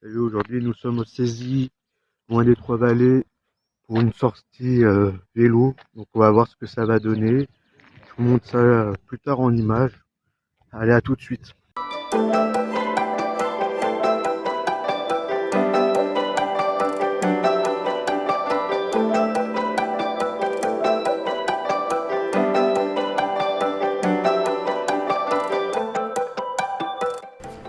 Salut, aujourd'hui nous sommes au Saizy, loin des Trois-Vallées, pour une sortie vélo. Donc on va voir ce que ça va donner. Je vous montre ça plus tard en images. Allez, à tout de suite.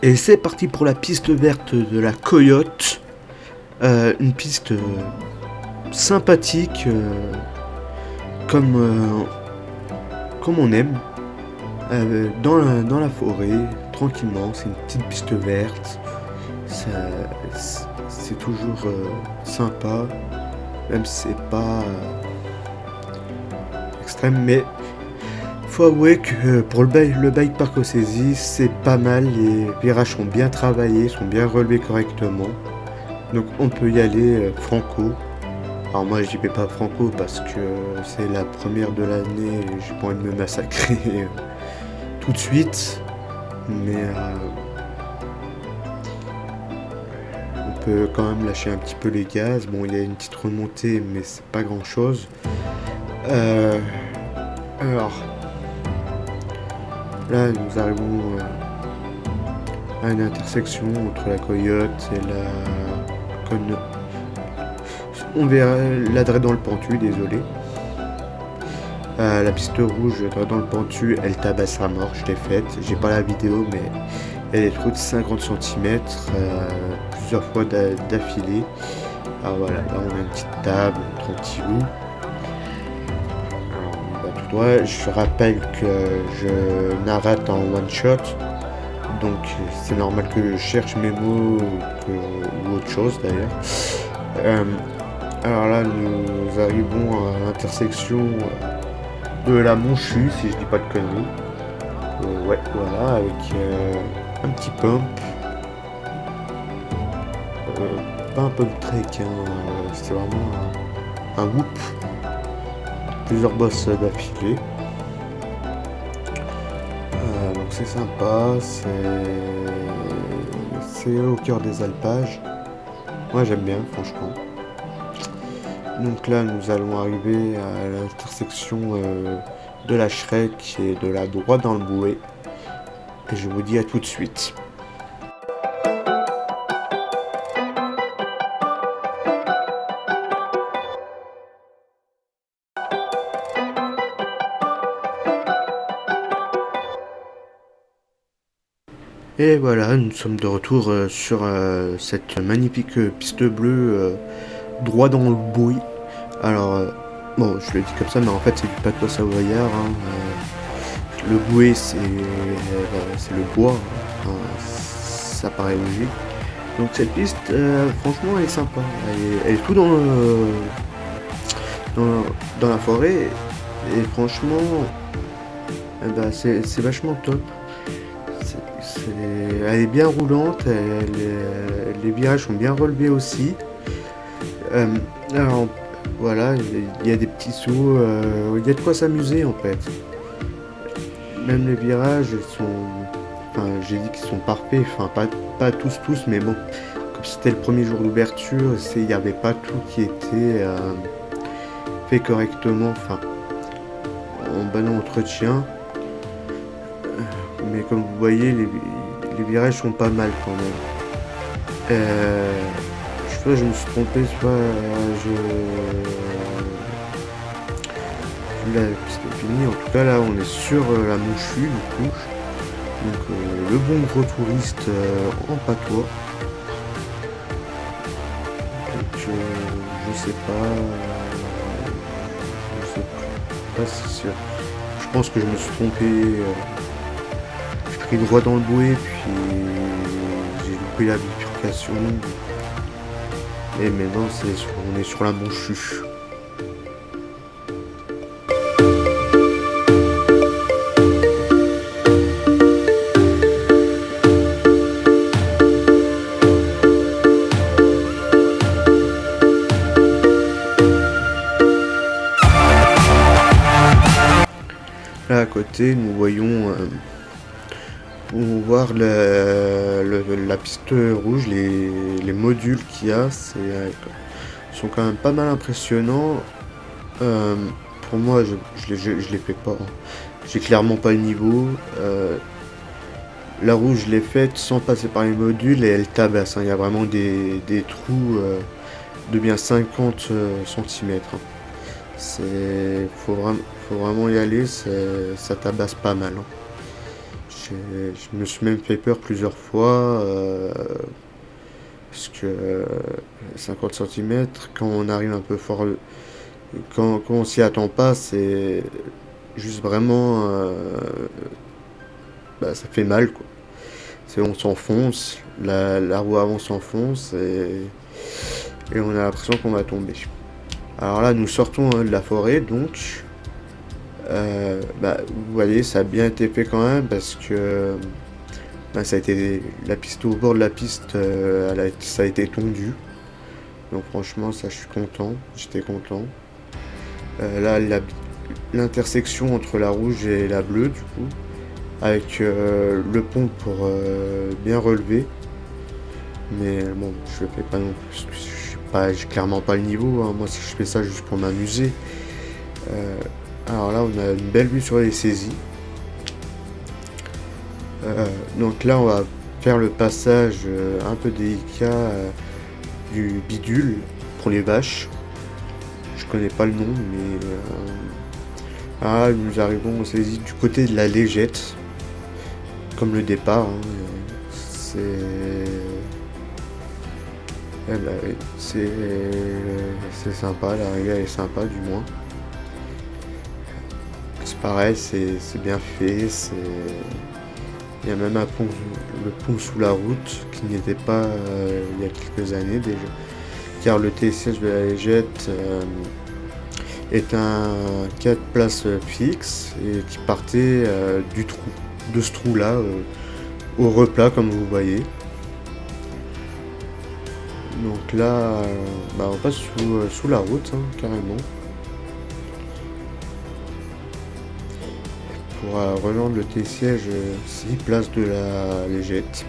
Et c'est parti pour la piste verte de la Coyote. Une piste sympathique, comme on aime. Dans la forêt, tranquillement, c'est une petite piste verte. C'est toujours sympa, même si c'est pas extrême, mais faut avouer que pour le bike park au Saizy, c'est pas mal. Les virages sont bien travaillés, sont bien relevés correctement, donc on peut y aller franco. Alors moi j'y vais pas franco parce que c'est la première de l'année et j'ai pas envie de me massacrer tout de suite, mais on peut quand même lâcher un petit peu les gaz. Bon, il y a une petite remontée, mais c'est pas grand chose. Alors là, nous arrivons à une intersection entre la Coyote et la Conne. On verra la draie dans le pentu, désolé. La piste rouge dans le pentu, elle tabasse à mort, je l'ai faite. J'ai pas la vidéo, mais elle est trop de 50 cm, plusieurs fois d'affilée. Ah voilà, là on a une petite table, tranquillou. Alors on va tout droit. Je rappelle que je narrate en one shot, donc c'est normal que je cherche mes mots ou autre chose d'ailleurs. Alors là, nous arrivons à l'intersection de la Monchu, si je dis pas de conneries. Ouais, voilà, avec un petit pump. Pas un pump trek, c'est vraiment un whoop. Plusieurs bosses d'affilée. Donc c'est sympa, c'est au cœur des alpages. Moi j'aime bien, franchement. Donc là, nous allons arriver à l'intersection de la Shrek et de la droite dans le bouet. Et je vous dis à tout de suite. Et voilà, nous sommes de retour sur cette magnifique piste bleue droit dans le bouet. Alors, bon, je le dis comme ça, mais en fait, c'est du patois savoyard. Le bouet, c'est le bois. Ça paraît logique. Donc, cette piste, franchement, elle est sympa. Elle est tout dans la forêt. Et franchement, c'est vachement top. Elle est bien roulante. Les virages sont bien relevés aussi. Alors, voilà, il y a des petits sauts, il y a de quoi s'amuser en fait. Même les virages sont, enfin j'ai dit qu'ils sont parfaits, enfin pas tous, mais bon, comme c'était le premier jour d'ouverture, il n'y avait pas tout qui était fait correctement, enfin en bon entretien. Mais comme vous voyez, les virages sont pas mal quand même. Soit je me suis trompé, soit la piste est finie. En tout cas là on est sur la Monchu du coup. Donc le bon gros touriste en patois. Donc je sais pas si sûr. Je pense que je me suis trompé. J'ai pris droit dans le bouet puis j'ai loupé la bifurcation. Et maintenant on est sur la Monchu. Là à côté nous voyons pour voir la piste rouge, les modules qu'il y a, sont quand même pas mal impressionnants. Euh, pour moi, je les fais pas, hein. J'ai clairement pas le niveau. La rouge, je l'ai faite sans passer par les modules et elle tabasse, hein. Il y a vraiment des trous de bien 50 cm. Faut vraiment y aller, ça tabasse pas mal, hein. Je me suis même fait peur plusieurs fois, parce que 50 cm, quand on arrive un peu fort, quand on s'y attend pas, c'est juste vraiment, bah, ça fait mal, quoi. On s'enfonce, la roue avant s'enfonce et on a l'impression qu'on va tomber. Alors là, nous sortons, hein, de la forêt, donc bah, vous voyez, ça a bien été fait quand même parce que bah, ça a été la piste au bord de la piste, ça a été tondu. Donc franchement, ça, je suis content. J'étais content. Là, l'intersection entre la rouge et la bleue, du coup, avec le pont pour bien relever. Mais bon, je le fais pas non plus. J'ai clairement pas le niveau, hein. Moi, si je fais ça juste pour m'amuser. Alors là, on a une belle vue sur les saisies. Donc là, on va faire le passage un peu délicat du bidule pour les vaches. Je connais pas le nom, mais nous arrivons aux saisies du côté de la légette, comme le départ, hein. C'est eh ben, oui, c'est sympa, la rivière est sympa du moins. C'est pareil, c'est bien fait, il y a même le pont sous la route qui n'était pas il y a quelques années déjà. Car le télésiège de la légette est un 4 places fixe et qui partait de ce trou là au replat comme vous voyez. Donc là, bah, on passe sous la route, hein, carrément. Pour rejoindre le télésiège 6 places de la légette.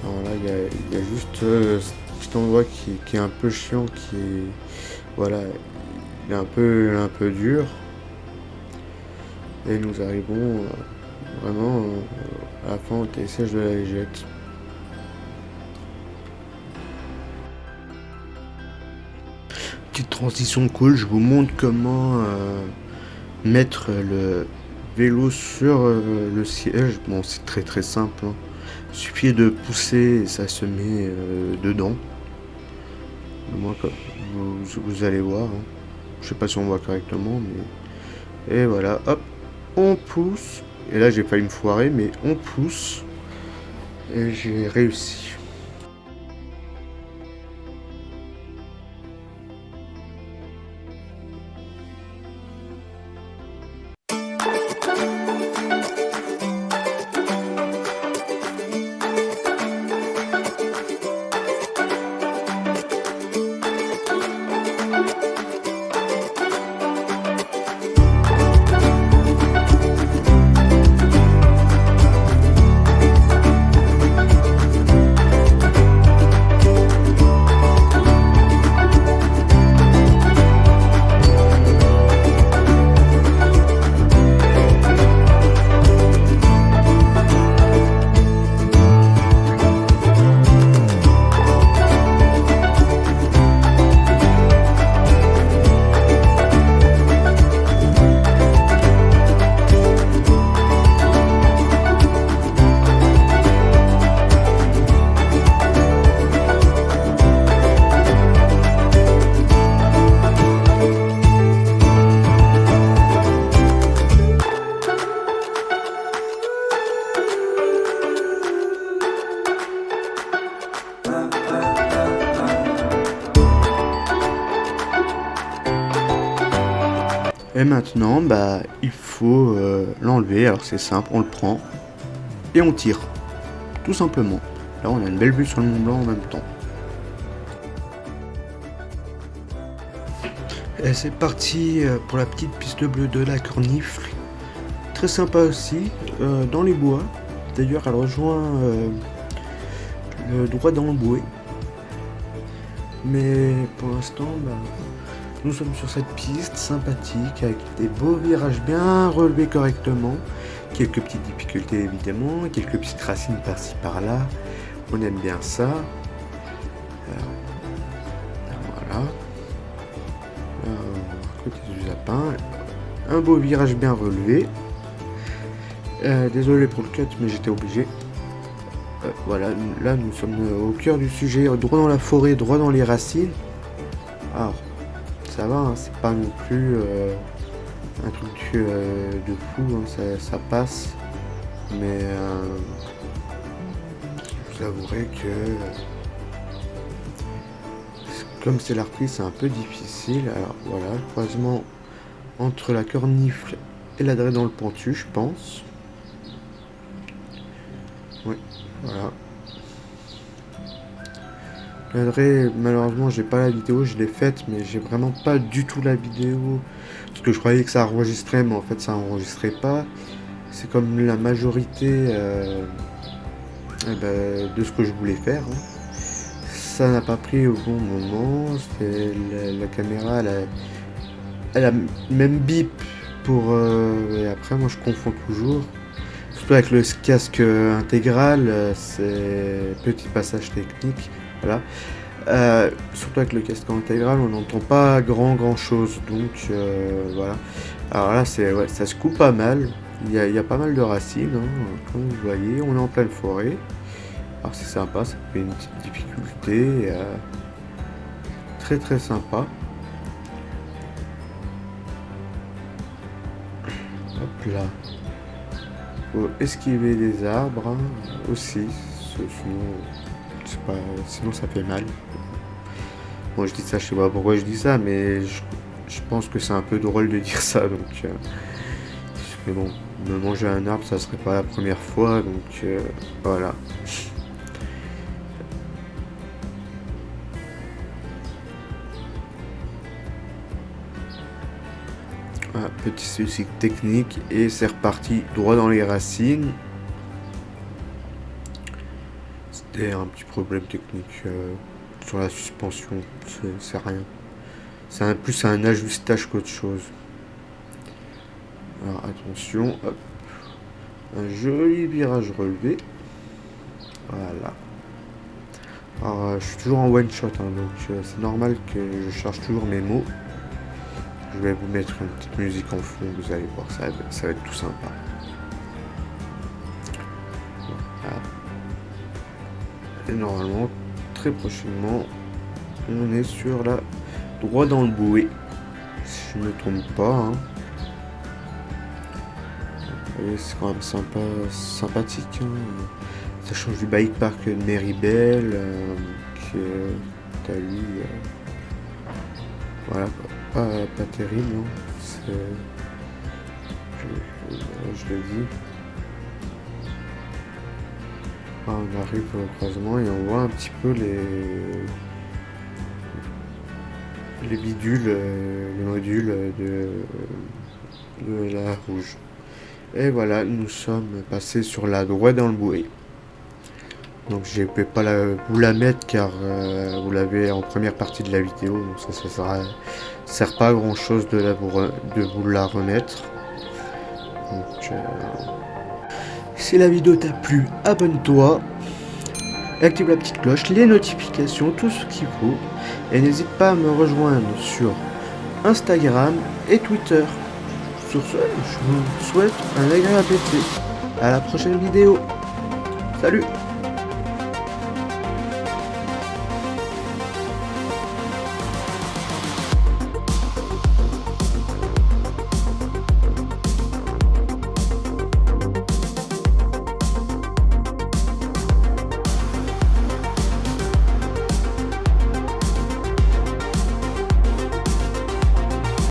Alors là, il y a juste cet endroit qui est un peu chiant, voilà, il est un peu dur. Et nous arrivons vraiment à la fin au télésiège de la légette. Petite transition cool, je vous montre comment mettre le vélo sur le siège. Bon, c'est très simple, hein. Il suffit de pousser et ça se met dedans. Moi, vous allez voir, hein. Je sais pas si on voit correctement, mais et voilà, hop, on pousse. Et là, j'ai failli me foirer, mais on pousse et j'ai réussi. Et maintenant, bah, il faut l'enlever. Alors c'est simple, on le prend et on tire, tout simplement. Là, on a une belle vue sur le Mont Blanc en même temps. Et c'est parti pour la petite piste bleue de la Cornifle. très sympa aussi, dans les bois. D'ailleurs, elle rejoint le droit dans le bouée. Mais pour l'instant, nous sommes sur cette piste sympathique avec des beaux virages bien relevés correctement. Quelques petites difficultés évidemment, quelques petites racines par-ci par-là. On aime bien ça. Voilà. À côté du lapin. Un beau virage bien relevé. Désolé pour le cut, mais j'étais obligé. Voilà, là nous sommes au cœur du sujet, droit dans la forêt, droit dans les racines. Alors, ça va, hein, c'est pas non plus un truc de fou, hein, ça passe. Mais vous avouerez que comme c'est la reprise, c'est un peu difficile. Alors voilà, le croisement entre la cornifle et la draie dans le pentu, je pense. Oui, voilà. La draie, malheureusement, j'ai pas la vidéo, je l'ai faite, mais j'ai vraiment pas du tout la vidéo. Parce que je croyais que ça enregistrait, mais en fait, ça enregistrait pas. C'est comme la majorité de ce que je voulais faire. Hein. Ça n'a pas pris au bon moment. La caméra, elle a même bip pour... et après, moi, je confonds toujours. Surtout avec le casque intégral, c'est petit passage technique. Voilà. Surtout avec le casque intégral, on n'entend pas grand chose. Donc, voilà. Alors là, ouais, ça se coupe pas mal. Il y a pas mal de racines, hein, comme vous voyez. On est en pleine forêt. Alors c'est sympa, ça fait une petite difficulté. Très sympa. Hop là. Faut esquiver les arbres hein, aussi. Sinon ça fait mal. Bon, je dis ça, je sais pas pourquoi je dis ça, mais je pense que c'est un peu drôle de dire ça. Donc, mais bon, me manger un arbre, ça serait pas la première fois. Donc voilà. Voilà, petit souci technique et c'est reparti droit dans les racines. C'était un petit problème technique sur la suspension, c'est rien. C'est plus un ajustage qu'autre chose. Alors attention, hop. Un joli virage relevé. Voilà. Alors je suis toujours en one shot, hein, donc c'est normal que je cherche toujours mes mots. Je vais vous mettre une petite musique en fond, vous allez voir, ça va être tout sympa. Voilà. Et normalement, très prochainement, on est sur la droit dans le bouée. Si je ne me trompe pas. Hein. C'est quand même sympathique. Hein. Ça change du bike park de Meribel, qui est à lui. Voilà, pas terrible. Hein. Je le dis. Ah, on arrive au croisement et on voit un petit peu les bidules, les modules de la rouge. Et voilà, nous sommes passés sur la droite dans le bouée. Donc je ne vais pas vous la mettre car vous l'avez en première partie de la vidéo. Donc ça sert pas à grand chose de vous la remettre. Donc, si la vidéo t'a plu, abonne-toi. Active la petite cloche, les notifications, tout ce qu'il faut. Et n'hésite pas à me rejoindre sur Instagram et Twitter. Sur ce, je vous souhaite un agréable été. À la prochaine vidéo. Salut!